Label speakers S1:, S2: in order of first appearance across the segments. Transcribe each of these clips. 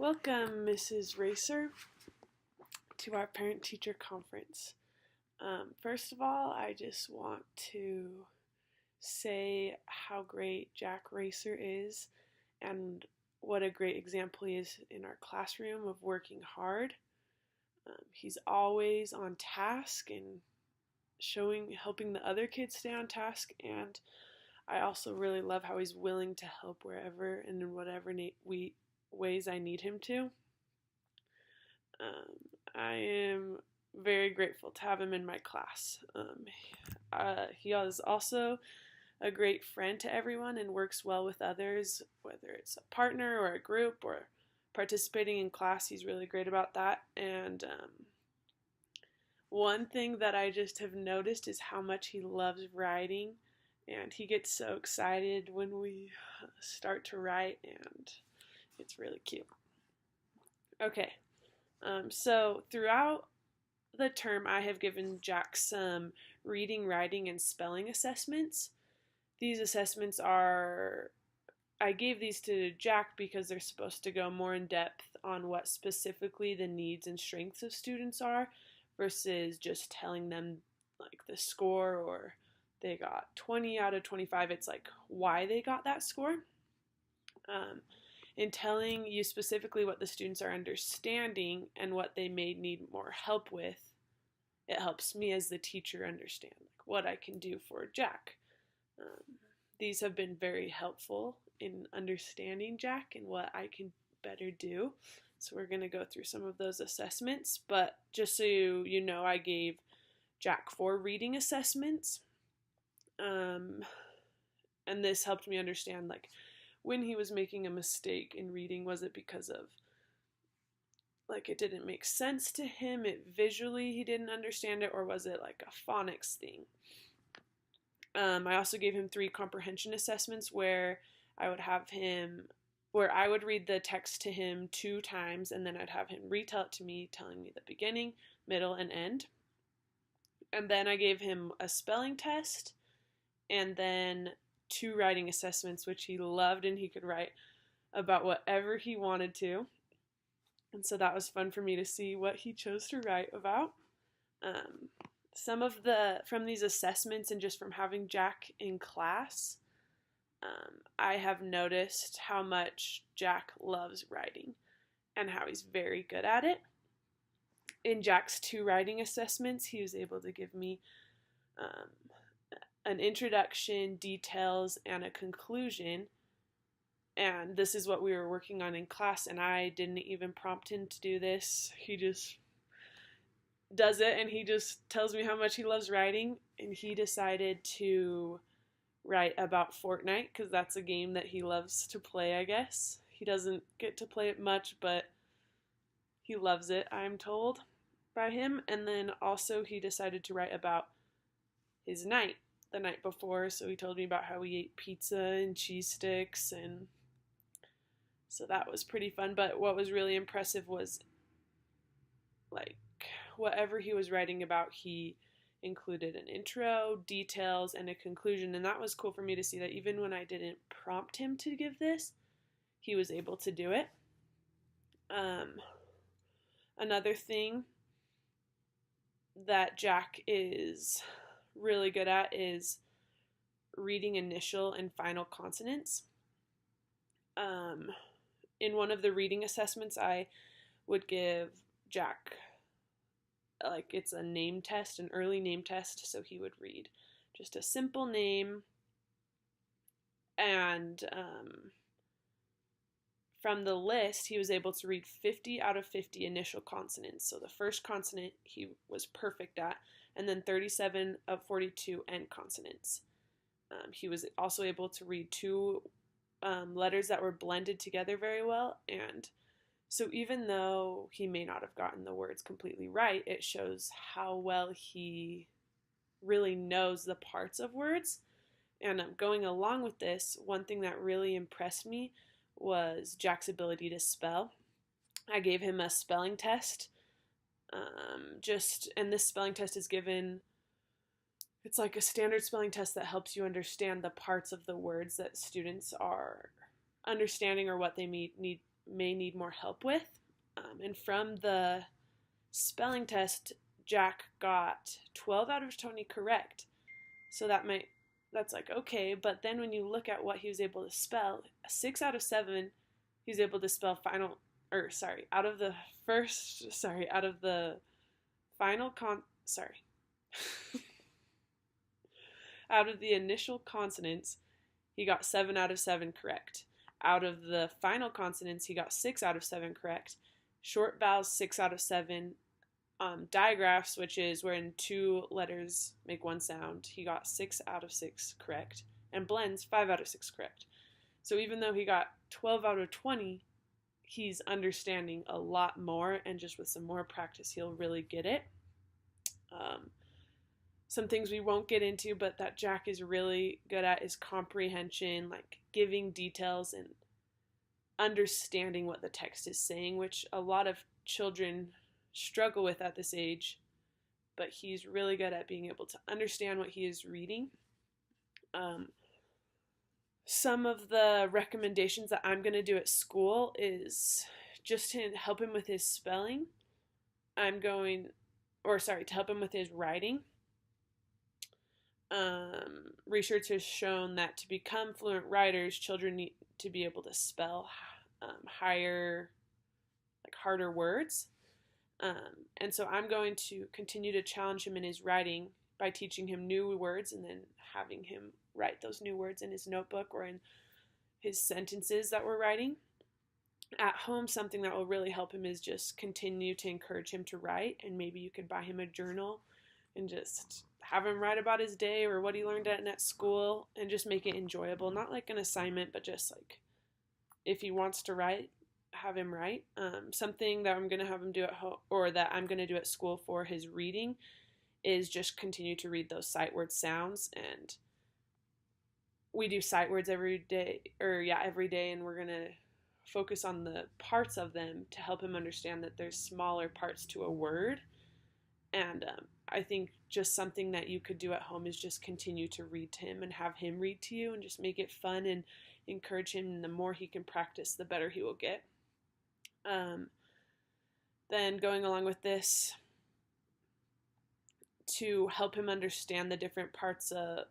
S1: Welcome, Mrs. Racer, to our parent-teacher conference. First of all, I just want to say how great Jack Racer is and what a great example he is in our classroom of working hard. He's always on task and helping the other kids stay on task, and I also really love how he's willing to help wherever and in whatever ways I need him to. I am very grateful to have him in my class. He is also a great friend to everyone and works well with others, whether it's a partner or a group or participating in class. He's really great about that. And one thing that I just have noticed is how much he loves writing, and he gets so excited when we start to write, and it's really cute. Okay, so throughout the term, I have given Jack some reading, writing, and spelling assessments. These assessments I gave these to Jack because they're supposed to go more in depth on what specifically the needs and strengths of students are versus just telling them like the score or they got 20 out of 25. It's like why they got that score. In telling you specifically what the students are understanding and what they may need more help with, it helps me as the teacher understand like what I can do for Jack. These have been very helpful in understanding Jack and what I can better do. So we're going to go through some of those assessments, but just so you know, I gave Jack 4 reading assessments. And this helped me understand like when he was making a mistake in reading, was it because of like it didn't make sense to him, visually he didn't understand it, or was it like a phonics thing? I also gave him 3 comprehension assessments where I would read the text to him 2 times and then I'd have him retell it to me, telling me the beginning, middle, and end. And then I gave him a spelling test and then 2 writing assessments, which he loved, and he could write about whatever he wanted to. And so that was fun for me to see what he chose to write about. Some of from these assessments and just from having Jack in class, I have noticed how much Jack loves writing and how he's very good at it. In Jack's 2 writing assessments, he was able to give me an introduction, details, and a conclusion. And this is what we were working on in class, and I didn't even prompt him to do this. He just does it, and he just tells me how much he loves writing, and he decided to write about Fortnite because that's a game that he loves to play, I guess. He doesn't get to play it much, but he loves it, I'm told, by him. And then also he decided to write about his night, the night before, so he told me about how he ate pizza and cheese sticks, and so that was pretty fun. But what was really impressive was like whatever he was writing about, he included an intro, details, and a conclusion, and that was cool for me to see that even when I didn't prompt him to give this, he was able to do it. Another thing that Jack is really good at is reading initial and final consonants. In one of the reading assessments, I would give Jack, like it's a name test, an early name test, so he would read just a simple name, and from the list, he was able to read 50 out of 50 initial consonants. So the first consonant he was perfect at, and then 37 of 42 end consonants. He was also able to read 2 letters that were blended together very well, and so even though he may not have gotten the words completely right, it shows how well he really knows the parts of words. And going along with this, one thing that really impressed me was Jack's ability to spell. I gave him a spelling test, and this spelling test is given, it's like a standard spelling test that helps you understand the parts of the words that students are understanding or what they need may need more help with. And from the spelling test, Jack got 12 out of 20 correct. So that's like, okay, but then when you look at what he was able to spell, 6 out of 7, he was able to spell out of the out of the initial consonants, he got 7 out of 7 correct. Out of the final consonants, he got 6 out of 7 correct. Short vowels, 6 out of 7. Digraphs, which is when 2 letters make one sound, he got 6 out of 6 correct. And blends, 5 out of 6 correct. So even though he got 12 out of 20, he's understanding a lot more, and just with some more practice, he'll really get it. Some things we won't get into, but that Jack is really good at is comprehension, like giving details and understanding what the text is saying, which a lot of children struggle with at this age, but he's really good at being able to understand what he is reading. Some of the recommendations that I'm going to do at school is just to help him with his spelling. To help him with his writing. Research has shown that to become fluent writers, children need to be able to spell harder words. And so I'm going to continue to challenge him in his writing by teaching him new words and then having him write those new words in his notebook or in his sentences that we're writing. At home, something that will really help him is just continue to encourage him to write, and maybe you could buy him a journal and just have him write about his day or what he learned at school, and just make it enjoyable. Not like an assignment, but just like if he wants to write, have him write. Something that I'm going to have him do at home, or that I'm going to do at school for his reading, is just continue to read those sight word sounds. And we do sight words every day, and we're going to focus on the parts of them to help him understand that there's smaller parts to a word. And I think just something that you could do at home is just continue to read to him and have him read to you, and just make it fun and encourage him. And the more he can practice, the better he will get. Then going along with this, to help him understand the different parts of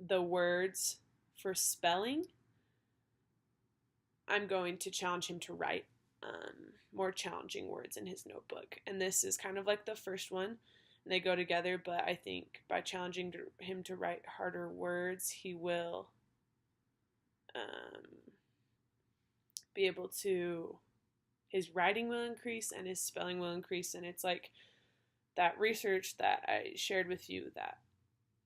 S1: the words for spelling, I'm going to challenge him to write more challenging words in his notebook. And this is kind of like the first one, and they go together, but I think by challenging him to write harder words, he will be able to, his writing will increase and his spelling will increase. And it's like that research that I shared with you, that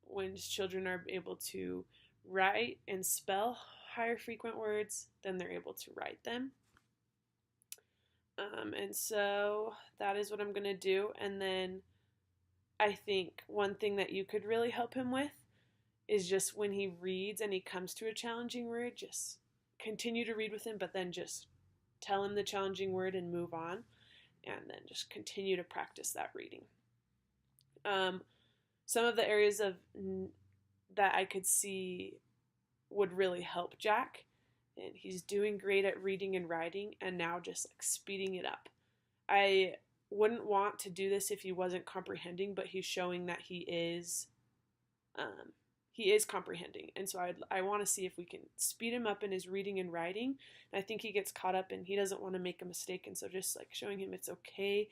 S1: when children are able to write and spell higher frequent words, then they're able to write them. And so that is what I'm going to do. And then I think one thing that you could really help him with is just when he reads and he comes to a challenging word, just continue to read with him, but then just tell him the challenging word and move on, and then just continue to practice that reading. Some of the areas that I could see would really help Jack, and he's doing great at reading and writing, and now just like speeding it up. I wouldn't want to do this if he wasn't comprehending, but he's showing that he is comprehending, and so I want to see if we can speed him up in his reading and writing. And I think he gets caught up and he doesn't want to make a mistake, and so just like showing him it's okay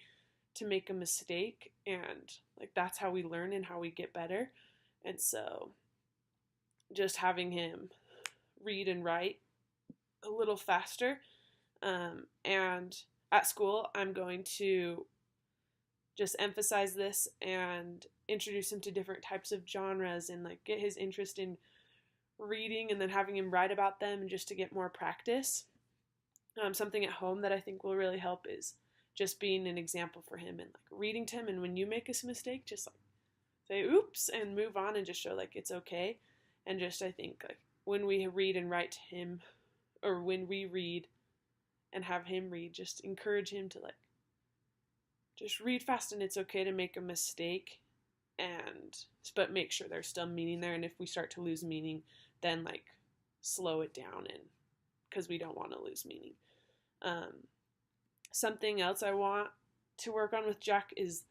S1: to make a mistake, and like that's how we learn and how we get better. And so just having him read and write a little faster. And at school, I'm going to just emphasize this and introduce him to different types of genres, and like get his interest in reading, and then having him write about them, and just to get more practice. Something at home that I think will really help is just being an example for him and like reading to him, and when you make a mistake, just like say oops and move on, and just show like it's okay. And just I think like when we read and write to him, or when we read and have him read, just encourage him to like just read fast, and it's okay to make a mistake, but make sure there's still meaning there. And if we start to lose meaning, then like slow it down and because we don't want to lose meaning. Something else I want to work on with Jack is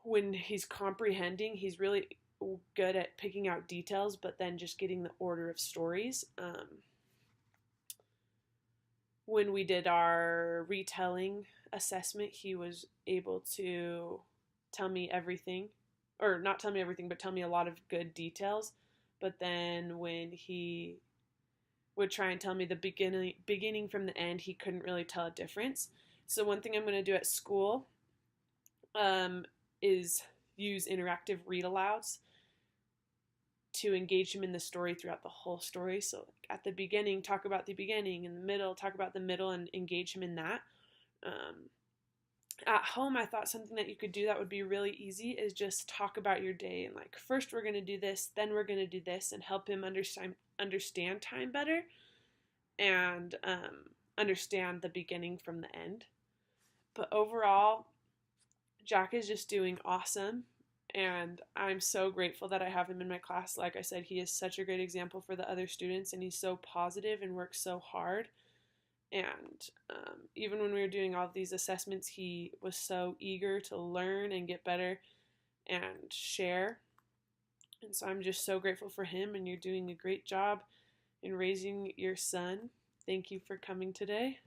S1: when he's comprehending, he's really good at picking out details, but then just getting the order of stories. When we did our retelling assessment, he was able to tell me everything, or not tell me everything, but tell me a lot of good details. But then when he would try and tell me the beginning from the end, he couldn't really tell a difference. So one thing I'm going to do at school is use interactive read alouds to engage him in the story throughout the whole story. So at the beginning, talk about the beginning, in the middle, talk about the middle, and engage him in that. At home, I thought something that you could do that would be really easy is just talk about your day and like, first we're going to do this, then we're going to do this, and help him understand time better and understand the beginning from the end. But overall, Jack is just doing awesome, and I'm so grateful that I have him in my class. Like I said, he is such a great example for the other students, and he's so positive and works so hard. And even when we were doing all of these assessments, he was so eager to learn and get better and share. And so I'm just so grateful for him, and you're doing a great job in raising your son. Thank you for coming today,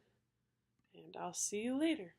S1: and I'll see you later.